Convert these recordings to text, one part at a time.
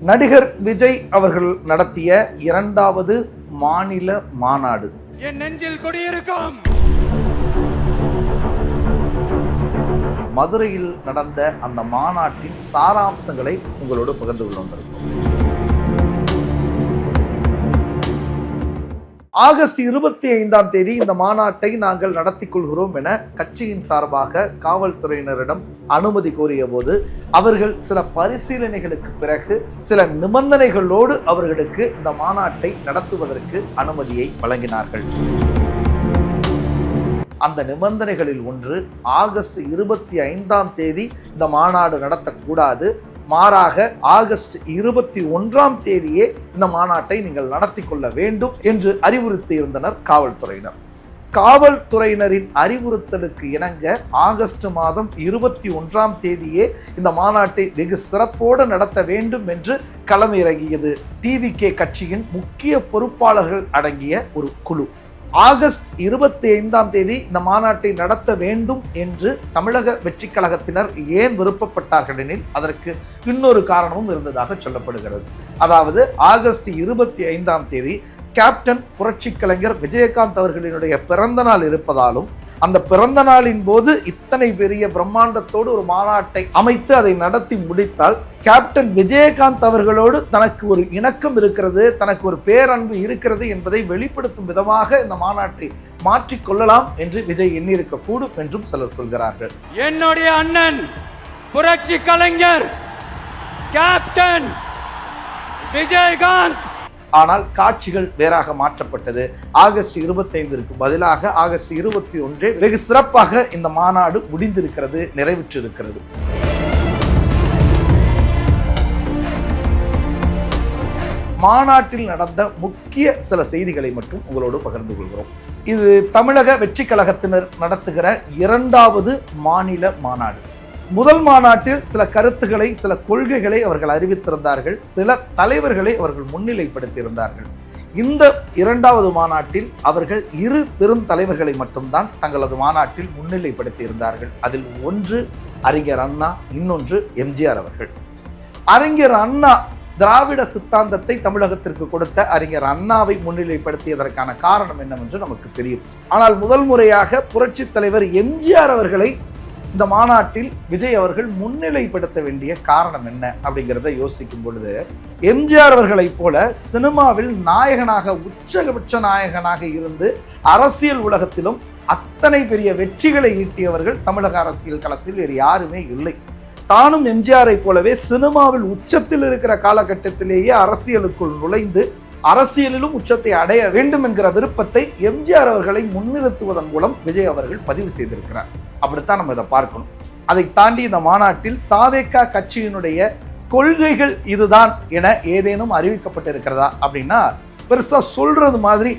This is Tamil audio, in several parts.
நடிகர் விஜய் அவர்கள் நடத்திய இரண்டாவது மாநில மாநாடு என் நெஞ்சில் குடியிருக்கும். மதுரையில் நடந்த அந்த மாநாட்டின் சாராம்சங்களை உங்களோடு பகிர்ந்து கொள்ள வந்திருக்கிறோம். ஆகஸ்ட் 25ஆம் தேதி இந்த மாநாட்டை நாங்கள் நடத்தி கொள்கிறோம் என கட்சியின் சார்பாக காவல்துறையினரிடம் அனுமதி கோரிய போது அவர்கள் சில பரிசீலனைகளுக்கு பிறகு சில நிபந்தனைகளோடு அவர்களுக்கு இந்த மாநாட்டை நடத்துவதற்கு அனுமதியை வழங்கினார்கள். அந்த நிபந்தனைகளில் ஒன்று, ஆகஸ்ட் 25ஆம் தேதி இந்த மாநாடு நடத்தக்கூடாது, மாறாக ஆகஸ்ட் 21ஆம் தேதியே இந்த மாநாட்டை நீங்கள் நடத்தி கொள்ள வேண்டும் என்று அறிவுறுத்தி இருந்தனர் காவல்துறையினர். காவல்துறையினரின் அறிவுறுத்தலுக்கு இணங்க ஆகஸ்ட் மாதம் 21ஆம் தேதியே இந்த மாநாட்டை வெகு சிறப்போடு நடத்த வேண்டும் என்று களமிறங்கியது டிவிகே கட்சியின் முக்கிய பொறுப்பாளர்கள் அடங்கிய ஒரு குழு. ஆகஸ்ட் 25ஆம் தேதி இந்த மாநாட்டை நடத்த வேண்டும் என்று தமிழக வெற்றி கழகத்தினர் ஏன் விருப்பப்பட்டார்கள் எனில் அதற்கு இன்னொரு காரணமும் இருந்ததாக சொல்லப்படுகிறது. அதாவது ஆகஸ்ட் 25ஆம் தேதி கேப்டன் புரட்சி கலைஞர் விஜயகாந்த் அவர்களினுடைய பிறந்த நாள் இருப்பதாலும் அந்த பிறந்த நாளின் போது இத்தனை பெரிய பிரம்மாண்டத்தோடு ஒரு மாநாட்டை அமைத்து அதை நடத்தி முடித்தால் கேப்டன் விஜயகாந்த் அவர்களோடு தனக்கு ஒரு இணக்கம் இருக்கிறது, தனக்கு ஒரு பேரன்பு இருக்கிறது என்பதை வெளிப்படுத்தும் விதமாக இந்த மாநாட்டை மாற்றிக்கொள்ளலாம் என்று விஜய் எண்ணியிருக்கக்கூடும் என்றும் சிலர் சொல்கிறார்கள். என்னுடைய அண்ணன் புரட்சி கலைஞர் கேப்டன் விஜயகாந்த். ஆனால் காட்சிகள் வேறாக மாற்றப்பட்டது. ஆகஸ்ட் 25ற்கு பதிலாக ஆகஸ்ட் 21 வெகு சிறப்பாக இந்த மாநாடு முடிந்திருக்கிறது, நிறைவுற்றிருக்கிறது. மாநாட்டில் நடந்த முக்கிய சில செய்திகளை மட்டும் உங்களோடு பகிர்ந்து கொள்கிறோம். இது தமிழக வெற்றி கழகத்தினர் நடத்துகிற இரண்டாவது மாநில மாநாடு. முதல் மாநாட்டில் சில கருத்துக்களை, சில கொள்கைகளை அவர்கள் அறிவித்திருந்தார்கள், சில தலைவர்களை அவர்கள் முன்னிலைப்படுத்தியிருந்தார்கள். இந்த இரண்டாவது மாநாட்டில் அவர்கள் இரு பெரும் தலைவர்களை மட்டும்தான் தங்களது மாநாட்டில் முன்னிலைப்படுத்தியிருந்தார்கள். அதில் ஒன்று அறிஞர் அண்ணா, இன்னொன்று எம்ஜிஆர் அவர்கள். அறிஞர் அண்ணா திராவிட சித்தாந்தத்தை தமிழகத்திற்கு கொடுத்த அறிஞர் அண்ணாவை முன்னிலைப்படுத்தியதற்கான காரணம் என்னவென்று நமக்கு தெரியும். ஆனால் முதல் முறையாக புரட்சி தலைவர் எம்ஜிஆர் அவர்களை இந்த மாநாட்டில் விஜய் அவர்கள் முன்னிலைப்படுத்த வேண்டிய காரணம் என்ன அப்படிங்கிறத யோசிக்கும் பொழுது, எம்ஜிஆர் அவர்களைப் போல சினிமாவில் நாயகனாக, உச்சபட்ச நாயகனாக இருந்து அரசியல் உலகத்திலும் அத்தனை பெரிய வெற்றிகளை ஈட்டியவர்கள் தமிழக அரசியல் களத்தில் வேறு யாருமே இல்லை. தானும் எம்ஜிஆரை போலவே சினிமாவில் உச்சத்தில் இருக்கிற காலகட்டத்திலேயே அரசியலுக்குள் நுழைந்து அரசியலிலும் உச்சத்தை அடைய வேண்டும் என்கிற விருப்பத்தை எம்ஜிஆர் அவர்களை முன்னிறுத்துவதன் மூலம் விஜய் அவர்கள் பதிவு செய்திருக்கிறார். அப்படித்தான் நம்ம இதை பார்க்கணும். அதை தாண்டி இந்த மாநாட்டில் தாவேகா கட்சியினுடைய கொள்கைகள் இதுதான் என ஏதேனும் அறிவிக்கப்பட்டிருக்கிறதா அப்படின்னா பெருசா சொல்றது மாதிரி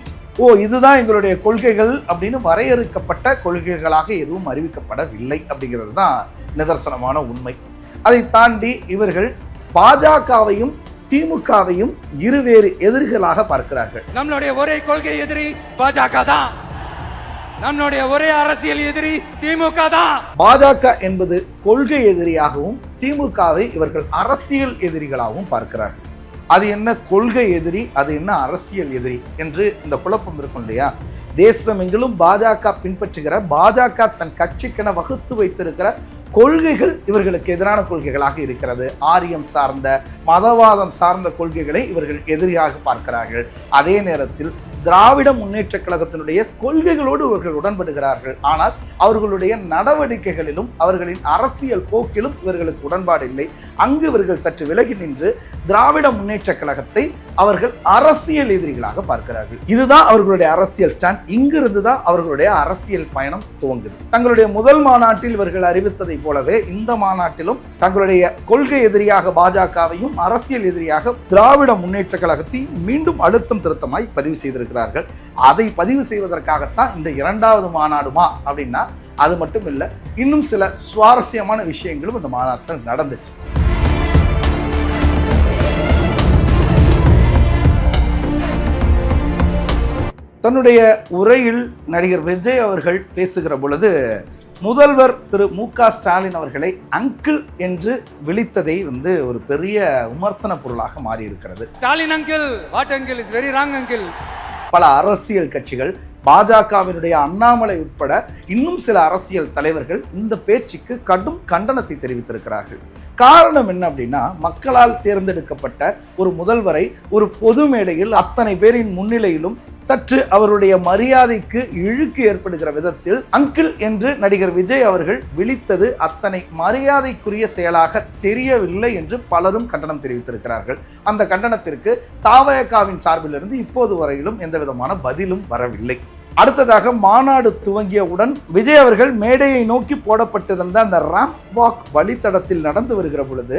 இதுதான் எங்களுடைய கொள்கைகள் அப்படின்னு வரையறுக்கப்பட்ட கொள்கைகளாக எதுவும் அறிவிக்கப்படவில்லை அப்படிங்கிறது தான் நிதர்சனமான உண்மை. அதை தாண்டி இவர்கள் பாஜகவையும் திமுகவையும் இருவேறு எதிரிகளாக பார்க்கிறார்கள். நம்மளுடைய ஒரே கொள்கை எதிரி பாஜக தான், நம்மளுடைய ஒரே அரசியல் எதிரி திமுக தான். பாஜக என்பது கொள்கை எதிரியாகவும் திமுகவை இவர்கள் அரசியல் எதிரிகளாகவும் பார்க்கிறார்கள். அது என்ன கொள்கை எதிரி, அது என்ன அரசியல் எதிரி என்று இந்த குழப்பம் இருக்கும் இல்லையா? தேசமெங்கிலும் பாஜக பின்பற்றுகிற, பாஜக தன் கட்சிக்கென வகுத்து வைத்திருக்கிற கொள்கைகள் இவர்களுக்கு எதிரான கொள்கைகளாக இருக்கிறது. ஆரியம் சார்ந்த, மதவாதம் சார்ந்த கொள்கைகளை இவர்கள் எதிரியாக பார்க்கிறார்கள். அதே நேரத்தில் திராவிட முன்னேற்ற கழகத்தினுடைய கொள்கைகளோடு இவர்கள் உடன்படுகிறார்கள். ஆனால் அவர்களுடைய நடவடிக்கைகளிலும் அவர்களின் அரசியல் போக்கிலும் இவர்களுக்கு உடன்பாடு இல்லை. அங்கு இவர்கள் சற்று விலகி நின்று திராவிட முன்னேற்ற கழகத்தை அவர்கள் அரசியல் எதிரிகளாக பார்க்கிறார்கள். இதுதான் அவர்களுடைய அரசியல் ஸ்டாண்ட். இங்கிருந்து தான் அவர்களுடைய அரசியல் பயணம் துவங்குது. தங்களுடைய முதல் மாநாட்டில் இவர்கள் அறிவித்ததை போலவே இந்த மாநாட்டிலும் தங்களுடைய கொள்கை எதிரியாக பாஜகவையும் அரசியல் எதிரியாக திராவிட முன்னேற்ற கழகத்தை மீண்டும் அழுத்தம் திருத்தமாய் பதிவு செய்திருக்கிறார்கள். அதை பதிவு செய்வதற்காகத்தான் இந்த இரண்டாவது மாநாடுமா அப்படின்னா அது மட்டும் இல்லை, இன்னும் சில சுவாரஸ்யமான விஷயங்களும் இந்த மாநாட்டில் நடந்துச்சு. தன்னுடைய உரையில் நடிகர் விஜய் அவர்கள் பேசுகிற பொழுது முதல்வர் திரு மு.க. ஸ்டாலின் அவர்களை அங்கிள் என்று விழித்ததை ஒரு பெரிய விமர்சன பொருளாக மாறி இருக்கிறது. Stalin uncle, what uncle is very wrong uncle. பல அரசியல் கட்சிகள், பாஜகவினுடைய அண்ணாமலை உட்பட இன்னும் சில அரசியல் தலைவர்கள் இந்த பேச்சுக்கு கடும் கண்டனத்தை தெரிவித்திருக்கிறார்கள். காரணம் என்ன அப்படின்னா, மக்களால் தேர்ந்தெடுக்கப்பட்ட ஒரு முதல்வரை ஒரு பொது மேடையில் அத்தனை பேரின் முன்னிலையிலும் சற்று அவருடைய மரியாதைக்கு இழுக்கு ஏற்படுகிற விதத்தில் அங்கிள் என்று நடிகர் விஜய் அவர்கள் விழித்தது அத்தனை மரியாதைக்குரிய செயலாக தெரியவில்லை என்று பலரும் கண்டனம் தெரிவித்திருக்கிறார்கள். அந்த கண்டனத்திற்கு தவேகாவின் சார்பிலிருந்து இப்போது வரையிலும் எந்த விதமான பதிலும் வரவில்லை. அடுத்ததாக மாநாடு துவங்கியவுடன் விஜய் அவர்கள் மேடையை நோக்கி போடப்பட்டிருந்த அந்த ராம்ப் வாக் வழித்தடத்தில் நடந்து வருகிற பொழுது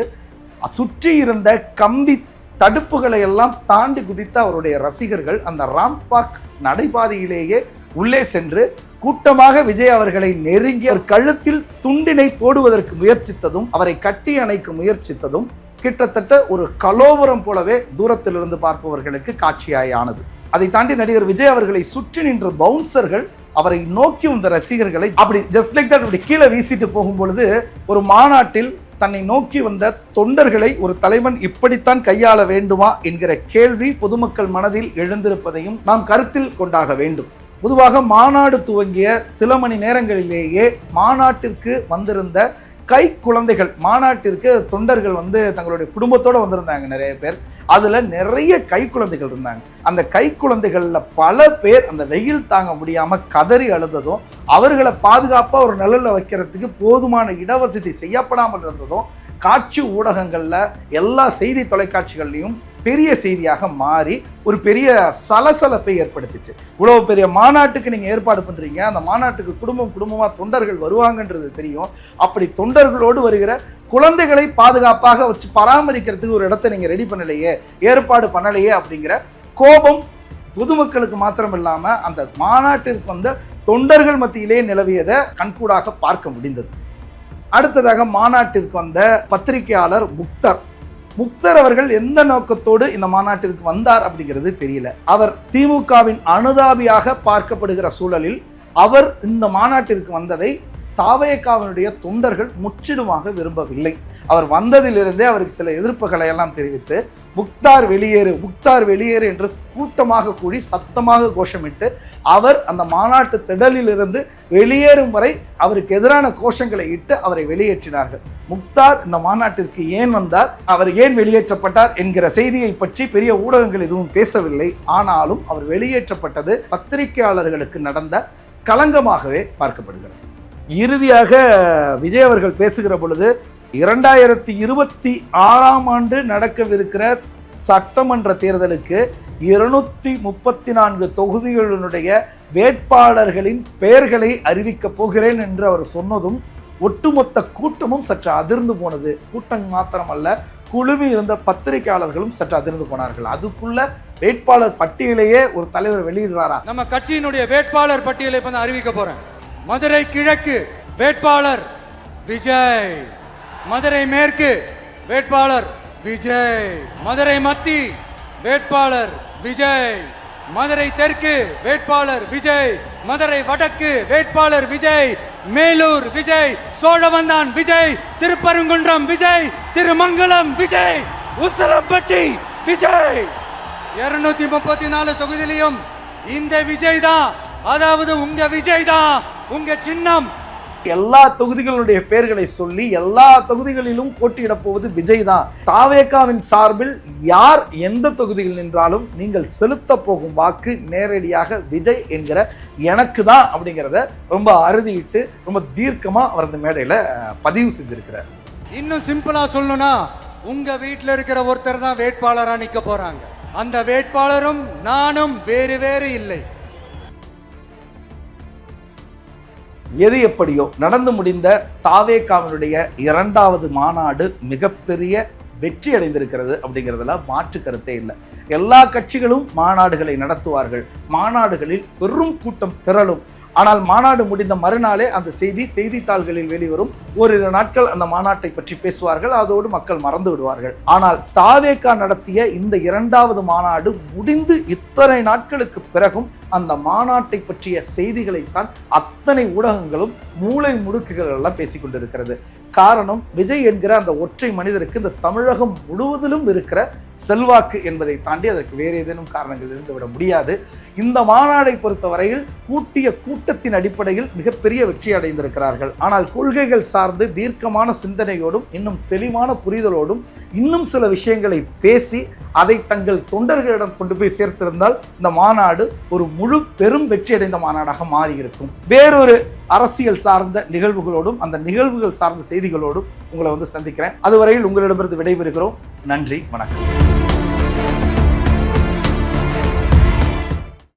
சுற்றி இருந்த கம்பி தடுப்புகளை எல்லாம் தாண்டி குதித்த அவருடைய ரசிகர்கள் அந்த ராம்ப் வாக் நடைபாதையிலேயே உள்ளே சென்று கூட்டமாக விஜய் அவர்களை நெருங்கி அவர் கழுத்தில் துண்டினை போடுவதற்கு முயற்சித்ததும், அவரை கட்டி அணைக்க முயற்சித்ததும் கிட்டத்தட்ட ஒரு கலோபரம் போலவே தூரத்திலிருந்து பார்ப்பவர்களுக்கு காட்சியானது. அதை தாண்டி நடிகர் விஜய் அவர்களை சுற்றி நின்ற பவுன்சர்கள் அவரை நோக்கி வந்த ரசிகர்களை அப்படி ஜஸ்ட் லைக் தட் அப்படி கீழே வீசிட்டு போகும் பொழுது, ஒரு மாநாட்டில் தன்னை நோக்கி வந்த தொண்டர்களை ஒரு தலைவன் இப்படித்தான் கையாள வேண்டுமா என்கிற கேள்வி பொதுமக்கள் மனதில் எழுந்திருப்பதையும் நாம் கருத்தில் கொண்டாக வேண்டும். பொதுவாக மாநாடு துவங்கிய சில மணி நேரங்களிலேயே மாநாட்டிற்கு வந்திருந்த கை குழந்தைகள், மாநாட்டிற்கு தொண்டர்கள் தங்களுடைய குடும்பத்தோடு வந்திருந்தாங்க நிறைய பேர். அதுல நிறைய கை குழந்தைகள் இருந்தாங்க. அந்த கை குழந்தைகள்ல பல பேர் அந்த வெயில் தாங்க முடியாம கதறி அழுததும், அவர்களை பாதுகாப்பா ஒரு நிழல்ல வைக்கிறதுக்கு போதுமான இடவசதி செய்யப்படாமல் இருந்ததும் காட்சி ஊடகங்கள்ல எல்லா செய்தி தொலைக்காட்சிகள்லையும் பெரிய செய்தியாக மாறி ஒரு பெரிய சலசலப்பை ஏற்படுத்திச்சு. இவ்வளவு பெரிய மாநாட்டுக்கு நீங்க ஏற்பாடு பண்றீங்க, அந்த மாநாட்டுக்கு குடும்பமா தொண்டர்கள் வருவாங்கன்றது தெரியும். அப்படி தொண்டர்களோடு வருகிற குழந்தைகளை பாதுகாப்பாக வச்சு பராமரிக்கிறதுக்கு ஒரு இடத்தை நீங்க ரெடி பண்ணலையே, ஏற்பாடு பண்ணலையே அப்படிங்கிற கோபம் பொதுமக்களுக்கு மாத்திரம் இல்லாம அந்த மாநாட்டிற்கு வந்த தொண்டர்கள் மத்தியிலே நிலவியதை கண்கூடாக பார்க்க முடிந்தது. அடுத்ததாக மாநாட்டிற்கு வந்த பத்திரிகையாளர் முக்தர் அவர்கள் எந்த நோக்கத்தோடு இந்த மாநாட்டிற்கு வந்தார் அப்படிங்கிறது தெரியல. அவர் திமுகவின் அனுதாபியாக பார்க்கப்படுகிற சூழலில் அவர் இந்த மாநாட்டிற்கு வந்ததை தவேகாவினுடைய தொண்டர்கள் முற்றிலுமாக விரும்பவில்லை. அவர் வந்ததிலிருந்தே அவருக்கு சில எதிர்ப்புகளை எல்லாம் தெரிவித்து முக்தார் வெளியேறு என்று கூட்டமாக கூடி சத்தமாக கோஷமிட்டு அவர் அந்த மாநாட்டு திடலிலிருந்து வெளியேறும் வரை அவருக்கு எதிரான கோஷங்களை இட்டு அவரை வெளியேற்றினார்கள். முக்தார் இந்த மாநாட்டிற்கு ஏன் வந்தார், அவர் ஏன் வெளியேற்றப்பட்டார் என்கிற செய்தியை பற்றி பெரிய ஊடகங்கள் எதுவும் பேசவில்லை. ஆனாலும் அவர் வெளியேற்றப்பட்டது பத்திரிகையாளர்களுக்கு நடந்த களங்கமாகவே பார்க்கப்படுகிறது. இறுதியாக விஜய் அவர்கள் பேசுகிற பொழுது 2026 நடக்கவிருக்கிற சட்டமன்ற தேர்தலுக்கு 234 தொகுதிகளினுடைய வேட்பாளர்களின் பெயர்களை அறிவிக்கப் போகிறேன் என்று அவர் சொன்னதும் ஒட்டுமொத்த கூட்டமும் சற்று அதிர்ந்து போனது. கூட்டம் மாத்திரமல்ல, குழுமி இருந்த பத்திரிகையாளர்களும் சற்று அதிர்ந்து போனார்கள். அதுக்குள்ள வேட்பாளர் பட்டியலையே ஒரு தலைவர் வெளியிடுறாரா? நம்ம கட்சியினுடைய வேட்பாளர் பட்டியலை இப்ப அறிவிக்க போறேன். மதுரை கிழக்கு வேட்பாளர் விஜய், மதுரை மேற்கு வேட்பாளர் விஜய், மதுரை மத்தி வேட்பாளர் விஜய், மதுரை தெற்கு வேட்பாளர் விஜய், மதுரை வடக்கு வேட்பாளர் விஜய், மேலூர் விஜய், சோழவந்தான் விஜய், திருப்பரங்குன்றம் விஜய், திருமங்கலம் விஜய், உசிலம்பட்டி விஜய். 234 தொகுதியிலும் இந்த விஜய் தான், அதாவது உங்க விஜய் தான் உங்க சின்னம். எல்லா தொகுதிகளுடைய பெயர்களை சொல்லி எல்லா தொகுதிகளிலும் போட்டியிட போவது விஜய் தான். தவேகாவின் சார்பில் யார் எந்த தொகுதியில் நின்றாலும் நீங்கள் செலுத்த போகும் வாக்கு நேரடியாக விஜய் என்கிற எனக்கு தான் அப்படிங்கிறத ரொம்ப அறுதியிட்டு ரொம்ப தீர்க்கமா அவர் அந்த மேடையில பதிவு செஞ்சிருக்கிறார். இன்னும் சிம்பிளா சொல்லணும்னா, உங்க வீட்டில் இருக்கிற ஒருத்தர் தான் வேட்பாளரா நிக்க போறாங்க. அந்த வேட்பாளரும் நானும் வேறு வேறு இல்லை. எது எப்படியோ நடந்து முடிந்த தவேகாவினுடைய 2வது மாநாடு மிகப்பெரிய வெற்றி அடைந்திருக்கிறது அப்படிங்கிறதுல மாற்று கருத்தே இல்லை. எல்லா கட்சிகளும் மாநாடுகளை நடத்துவார்கள், மாநாடுகளில் பெரும் கூட்டம் திரளும். ஆனால் மாநாடு முடிந்த மறுநாளே அந்த செய்தித்தாள்களில் வெளிவரும். ஓரிரு நாட்கள் அந்த மாநாட்டை பற்றி பேசுவார்கள், அதோடு மக்கள் மறந்து விடுவார்கள். ஆனால் தாவேகா நடத்திய இந்த 2வது மாநாடு முடிந்து இத்தனை நாட்களுக்கு பிறகும் அந்த மாநாட்டை பற்றிய செய்திகளைத்தான் அத்தனை ஊடகங்களும் மூளை முடுக்குகள் எல்லாம் பேசிக் கொண்டிருக்கிறது. காரணம், விஜய் என்கிற அந்த ஒற்றை மனிதருக்கு இந்த தமிழகம் முழுவதிலும் இருக்கிற செல்வாக்கு என்பதை தாண்டி அதற்கு வேறு ஏதேனும் காரணங்கள் இருந்துவிட முடியாது. இந்த மாநாடை பொறுத்தவரையில் கூட்டிய கூட்டத்தின் அடிப்படையில் மிகப்பெரிய வெற்றி அடைந்திருக்கிறார்கள். ஆனால் கொள்கைகள் சார்ந்து தீர்க்கமான சிந்தனையோடும் இன்னும் தெளிவான புரிதலோடும் இன்னும் சில விஷயங்களை பேசி அதை தங்கள் தொண்டர்களிடம் கொண்டு போய் சேர்த்திருந்தால் இந்த மாநாடு ஒரு முழு பெரும் வெற்றி அடைந்த மாநாடாக மாறியிருக்கும். வேறொரு அரசியல் சார்ந்த நிகழ்வுகளோடும் அந்த நிகழ்வுகள் சார்ந்த செய்திகளோடும் உங்களை சந்திக்கிறேன். அதுவரையில் உங்களிடமிருந்து விடைபெறுகிறோம். நன்றி, வணக்கம்.